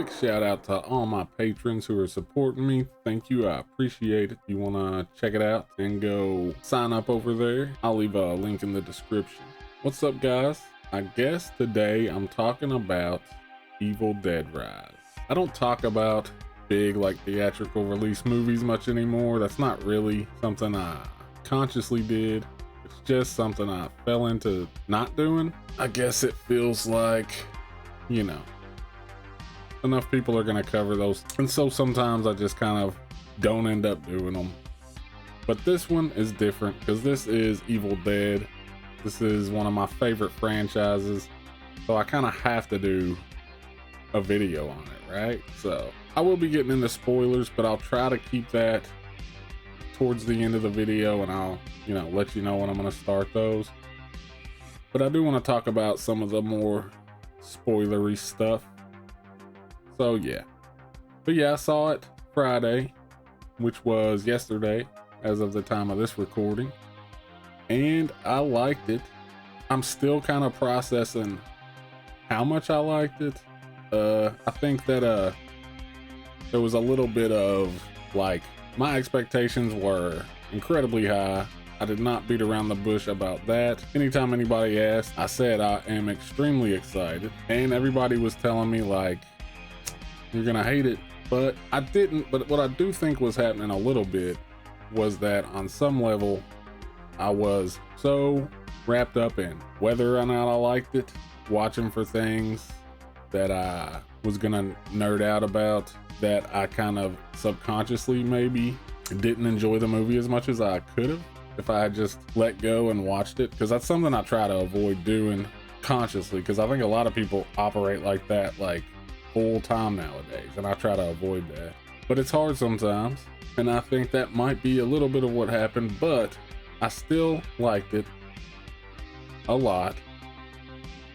quick shout out to all my patrons who are supporting me. Thank you, I appreciate it. If you want to check it out and go sign up over there, I'll leave a link in the description. What's up, guys? I guess today I'm talking about Evil Dead Rise. I don't talk about big like theatrical release movies much anymore. That's not really something I consciously did. It's just something I fell into not doing. I guess it feels like, you know, enough people are gonna cover those, and so sometimes I just kind of don't end up doing them. But this one is different because this is Evil Dead. This is one of my favorite franchises, so I kind of have to do a video on it, right? So I will be getting into spoilers, but I'll try to keep that towards the end of the video, and I'll, you know, let you know when I'm going to start those. But I do want to talk about some of the more spoilery stuff. So yeah. But yeah, I saw it Friday, which was yesterday as of the time of this recording, and I liked it. I'm still kind of processing how much I liked it. I think that there was a little bit of like, my expectations were incredibly high. I did not beat around the bush about that. Anytime anybody asked, I said I am extremely excited, and everybody was telling me like, you're gonna hate it, but I didn't. But what I do think was happening a little bit was that on some level I was so wrapped up in whether or not I liked it, watching for things that I was gonna nerd out about, that I kind of subconsciously maybe didn't enjoy the movie as much as I could have if I had just let go and watched it, because that's something I try to avoid doing consciously, because I think a lot of people operate like that like full time nowadays, and I try to avoid that, but it's hard sometimes, and I think that might be a little bit of what happened. But I still liked it a lot.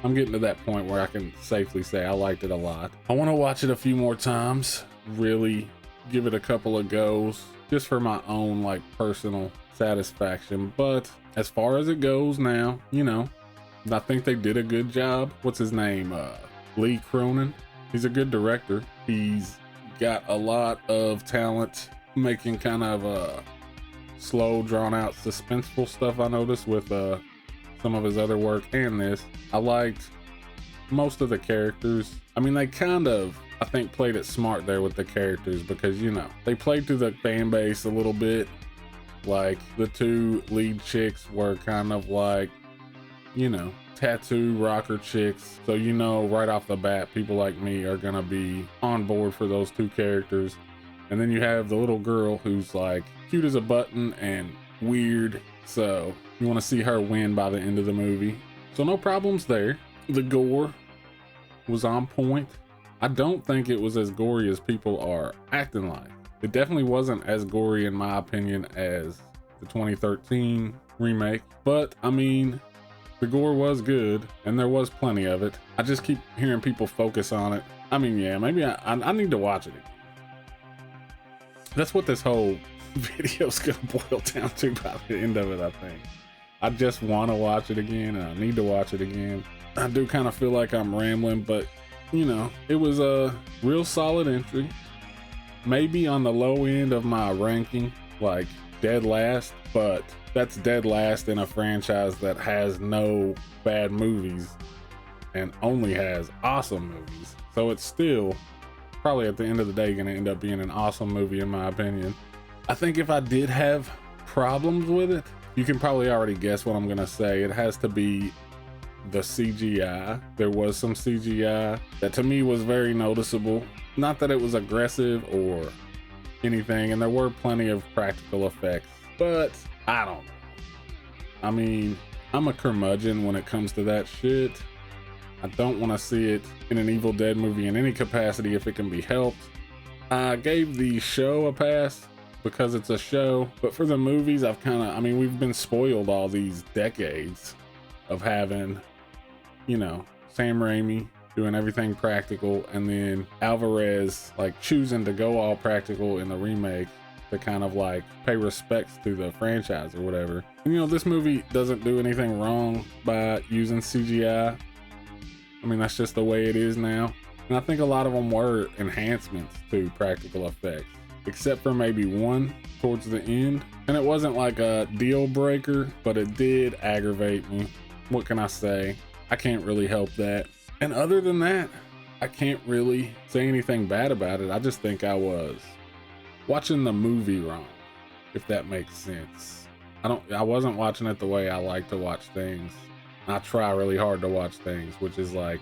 I'm getting to that point where I can safely say I liked it a lot. I want to watch it a few more times, really give it a couple of goes, just for my own like personal satisfaction. But as far as it goes now, you know, I think they did a good job. What's his name? Lee Cronin. He's a good director. He's got a lot of talent making kind of slow, drawn out, suspenseful stuff. I noticed with some of his other work and this. I liked most of the characters. I mean, they kind of, I think, played it smart there with the characters, because, you know, they played to the fan base a little bit. Like the two lead chicks were kind of like, you know, tattoo rocker chicks, so you know right off the bat people like me are gonna be on board for those two characters. And then you have the little girl who's like cute as a button and weird, so you want to see her win by the end of the movie. So no problems there. The gore was on point. I don't think it was as gory as people are acting like. It definitely wasn't as gory in my opinion as the 2013 remake, but I mean, the gore was good, and there was plenty of it. I just keep hearing people focus on it. I mean, yeah, maybe I need to watch it again. That's what this whole video's gonna boil down to by the end of it, I think. I just want to watch it again, and I need to watch it again. I do kind of feel like I'm rambling, but, you know, it was a real solid entry. Maybe on the low end of my ranking, like dead last, but that's dead last in a franchise that has no bad movies and only has awesome movies. So it's still probably at the end of the day gonna end up being an awesome movie in my opinion. I think if I did have problems with it, you can probably already guess what I'm gonna say. It has to be the CGI. There was some CGI that to me was very noticeable. Not that it was aggressive or anything, and there were plenty of practical effects, but I don't know. I mean, I'm a curmudgeon when it comes to that shit. I don't want to see it in an Evil Dead movie in any capacity if it can be helped. I gave the show a pass because it's a show, but for the movies, I've kind of, I mean, we've been spoiled all these decades of having, you know, Sam Raimi doing everything practical, and then Alvarez like choosing to go all practical in the remake to kind of like pay respects to the franchise or whatever. And, you know, this movie doesn't do anything wrong by using CGI. I mean, that's just the way it is now. And I think a lot of them were enhancements to practical effects, except for maybe one towards the end. And it wasn't like a deal breaker, but it did aggravate me. What can I say? I can't really help that. And other than that, I can't really say anything bad about it. I just think I was watching the movie wrong, if that makes sense. I wasn't watching it the way I like to watch things. I try really hard to watch things, which is like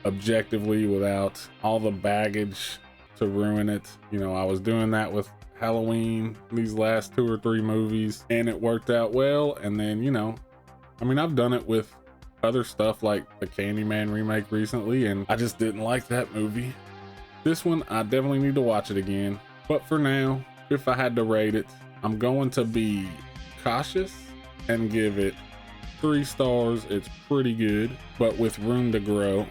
objectively without all the baggage to ruin it. You know, I was doing that with Halloween, these last 2 or 3 movies, and it worked out well. And then, you know, I mean, I've done it with other stuff like the Candyman remake recently, and I just didn't like that movie. This one, I definitely need to watch it again. But for now, if I had to rate it, I'm going to be cautious and give it 3 stars. It's pretty good, but with room to grow.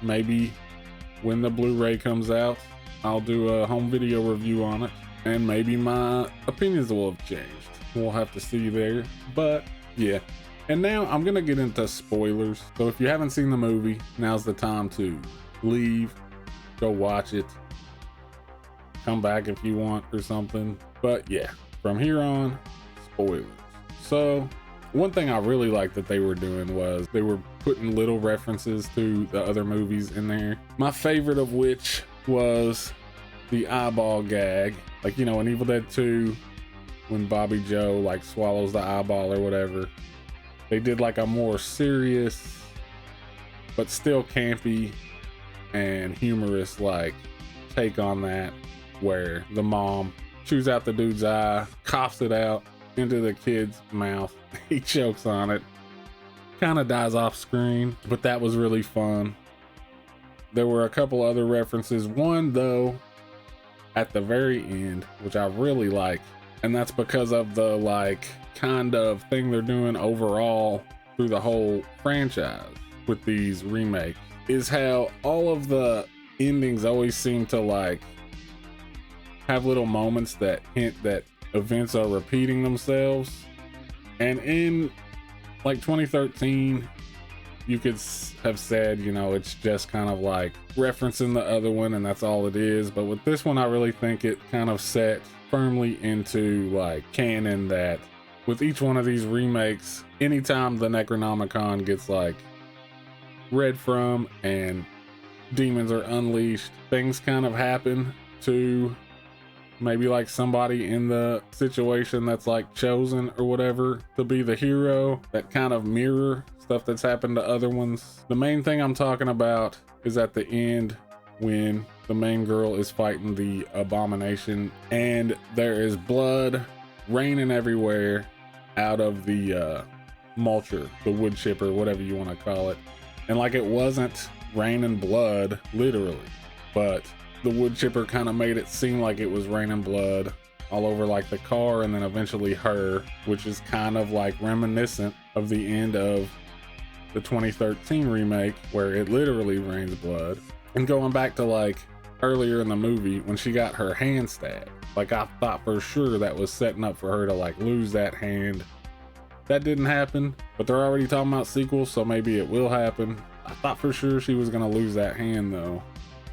Maybe when the Blu-ray comes out, I'll do a home video review on it, and maybe my opinions will have changed. We'll have to see there. But yeah. And now I'm gonna get into spoilers. So if you haven't seen the movie, now's the time to leave, go watch it, come back if you want or something. But yeah, from here on, spoilers. So one thing I really liked that they were doing was they were putting little references to the other movies in there. My favorite of which was the eyeball gag. Like, you know, in Evil Dead 2, when Bobby Joe like swallows the eyeball or whatever, they did like a more serious but still campy and humorous like take on that, where the mom chews out the dude's eye, coughs it out into the kid's mouth. He chokes on it, kind of dies off screen, but that was really fun. There were a couple other references, one though at the very end, which I really like, and that's because of the like kind of thing they're doing overall through the whole franchise with these remakes, is how all of the endings always seem to like have little moments that hint that events are repeating themselves. And in like 2013, you could have said, you know, it's just kind of like referencing the other one and that's all it is. But with this one, I really think it kind of set firmly into like canon that with each one of these remakes, anytime the Necronomicon gets like read from and demons are unleashed, things kind of happen to maybe like somebody in the situation that's like chosen or whatever to be the hero, that kind of mirror stuff that's happened to other ones. The main thing I'm talking about is at the end when the main girl is fighting the abomination and there is blood raining everywhere out of the mulcher, the wood chipper, whatever you want to call it. And like it wasn't raining blood literally, but the wood chipper kind of made it seem like it was raining blood all over like the car and then eventually her, which is kind of like reminiscent of the end of the 2013 remake where it literally rains blood. And going back to like earlier in the movie when she got her hand stabbed, like I thought for sure that was setting up for her to like lose that hand. That didn't happen, but they're already talking about sequels, so maybe it will happen. I thought for sure she was gonna lose that hand though,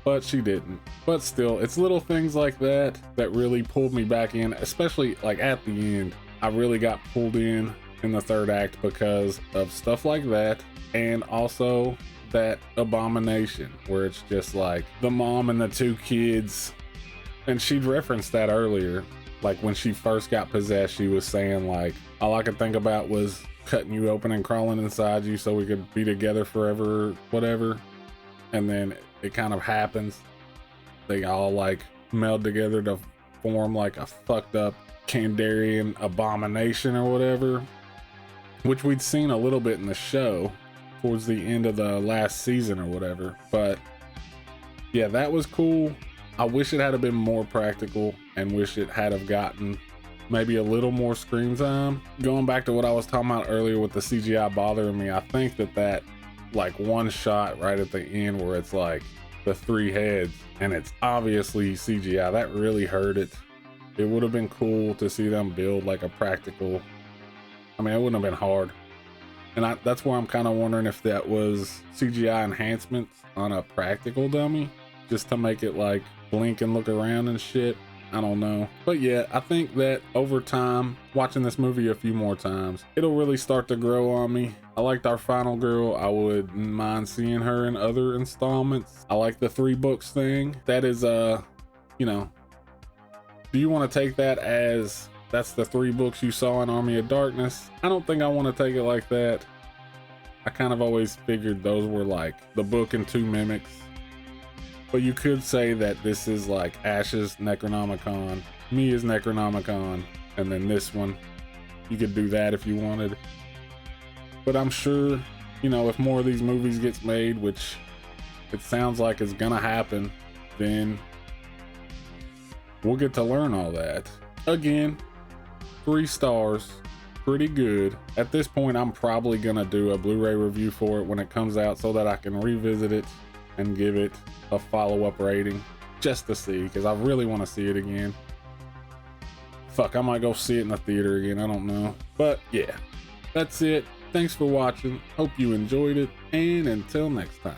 but she didn't. But still, it's little things like that that really pulled me back in, especially like at the end. I really got pulled in the third act because of stuff like that, and also that abomination where it's just like the mom and the 2 kids. And she'd referenced that earlier, like when she first got possessed, she was saying like, all I could think about was cutting you open and crawling inside you so we could be together forever, whatever. And then it kind of happens. They all like meld together to form like a fucked up Kandarian abomination or whatever, which we'd seen a little bit in the show towards the end of the last season or whatever. But yeah, that was cool. I wish it had been more practical and wish it had have gotten maybe a little more screen time. Going back to what I was talking about earlier with the CGI bothering me, I think that like one shot right at the end where it's like the 3 heads and it's obviously CGI, that really hurt it. It would have been cool to see them build like a practical, I mean, it wouldn't have been hard, And that's where I'm kind of wondering if that was CGI enhancements on a practical dummy, just to make it like blink and look around and shit. I don't know. But yeah, I think that over time, watching this movie a few more times, it'll really start to grow on me. I liked our final girl. I wouldn't mind seeing her in other installments. I like the 3 books thing. That is, you know, do you want to take that as that's the 3 books you saw in Army of Darkness? I don't think I want to take it like that. I kind of always figured those were like the book and 2 mimics. But you could say that this is like Ash's Necronomicon, Mia's Necronomicon, and then this one. You could do that if you wanted. But I'm sure, you know, if more of these movies gets made, which it sounds like is gonna happen, then we'll get to learn all that. Again, 3 stars, pretty good. At this point, I'm probably gonna do a Blu-ray review for it when it comes out so that I can revisit it and give it a follow-up rating just to see, because I really want to see it again. Fuck, I might go see it in the theater again, I don't know. But yeah, that's it. Thanks for watching. Hope you enjoyed it, and until next time.